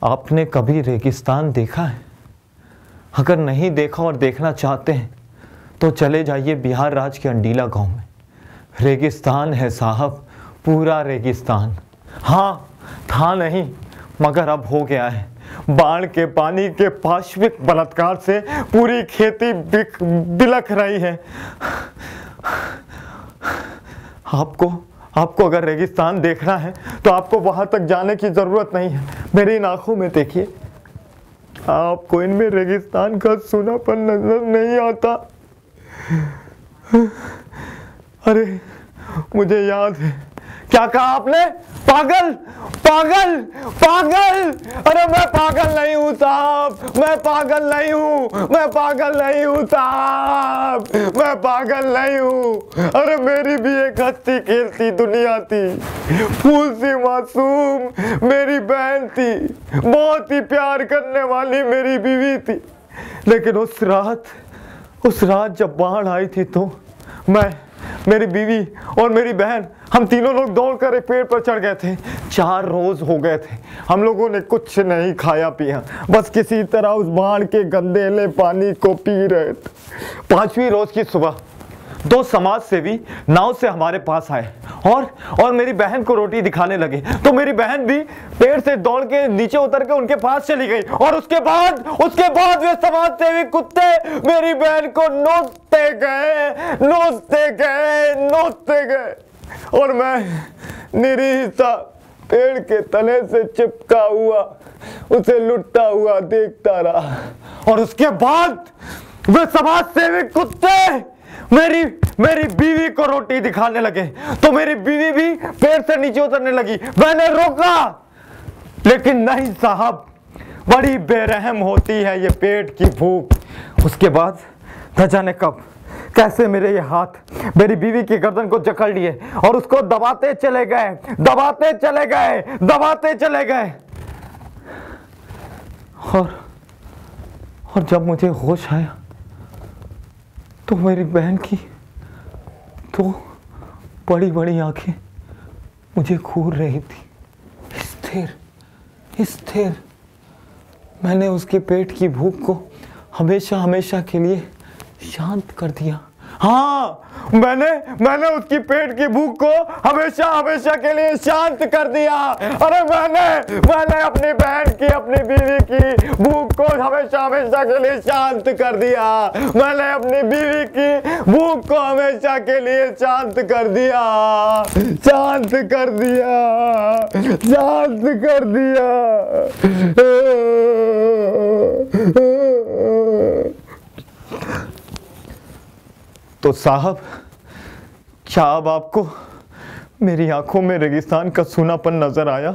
आपने कभी रेगिस्तान देखा है? अगर नहीं देखा और देखना चाहते हैं तो चले जाइए बिहार राज्य के अंडीला गांव में। रेगिस्तान है साहब, पूरा रेगिस्तान। हाँ, था नहीं मगर अब हो गया है। बाढ़ के पानी के पाश्विक बलात्कार से पूरी खेती बिलख रही है। आपको अगर रेगिस्तान देखना है तो आपको वहां तक जाने की जरूरत नहीं है। मेरी इन आंखों में देखिए, आपको इनमें रेगिस्तान का सूनापन नजर नहीं आता। अरे मुझे याद है। क्या कहा आपने? पागल पागल पागल! अरे मैं पागल नहीं हूं साहब, मैं पागल नहीं हूं, मैं पागल नहीं हूं साहब, मैं पागल नहीं हूं। अरे मेरी भी एक हंसती खेलती दुनिया थी, फूल सी मासूम मेरी बहन थी, बहुत ही प्यार करने वाली मेरी बीवी थी। लेकिन उस रात जब बाढ़ आई थी तो मैं, मेरी बीवी और मेरी बहन, हम तीनों लोग दौड़कर एक पेड़ पर चढ़ गए थे। 4 रोज हो गए थे, हम लोगों ने कुछ नहीं खाया पिया, बस किसी तरह उस बाढ़ के गंदेले पानी को पी रहे थे। 5वीं रोज की सुबह 2 समाज सेवी नाव से हमारे पास आए और मेरी बहन को रोटी दिखाने लगे। तो मेरी बहन भी पेड़ से दौड़ के नीचे उतर के उनके पास चली गई और उसके बाद वे समाज सेवी कुत्ते मेरी बहन को नोचते गए और मैं निरीह पेड़ के तने से चिपका हुआ उसे लुटता हुआ देखता रहा। और उसके बाद वे समाज सेवी कुत्ते मेरी बीवी को रोटी दिखाने लगे तो मेरी बीवी भी पेड़ से नीचे उतरने लगी। मैंने रोका, लेकिन नहीं साहब, बड़ी बेरहम होती है ये पेट की भूख। उसके बाद न जाने कब कैसे मेरे ये हाथ मेरी बीवी की गर्दन को जकड़ लिए और उसको दबाते चले गए। और जब मुझे होश आया तो मेरी बहन की 2 बड़ी आंखें मुझे घूर रही थी, स्थिर। मैंने उसके पेट की भूख को हमेशा के लिए शांत कर दिया। हाँ, मैंने उसकी पेट की भूख को हमेशा के लिए शांत कर दिया। अरे मैंने अपनी बहन की, अपनी बीवी की भूख को हमेशा के लिए शांत कर दिया। मैंने अपनी बीवी की भूख को हमेशा के लिए शांत कर दिया। तो साहब, क्या अब आपको मेरी आंखों में रेगिस्तान का सूनापन नजर आया?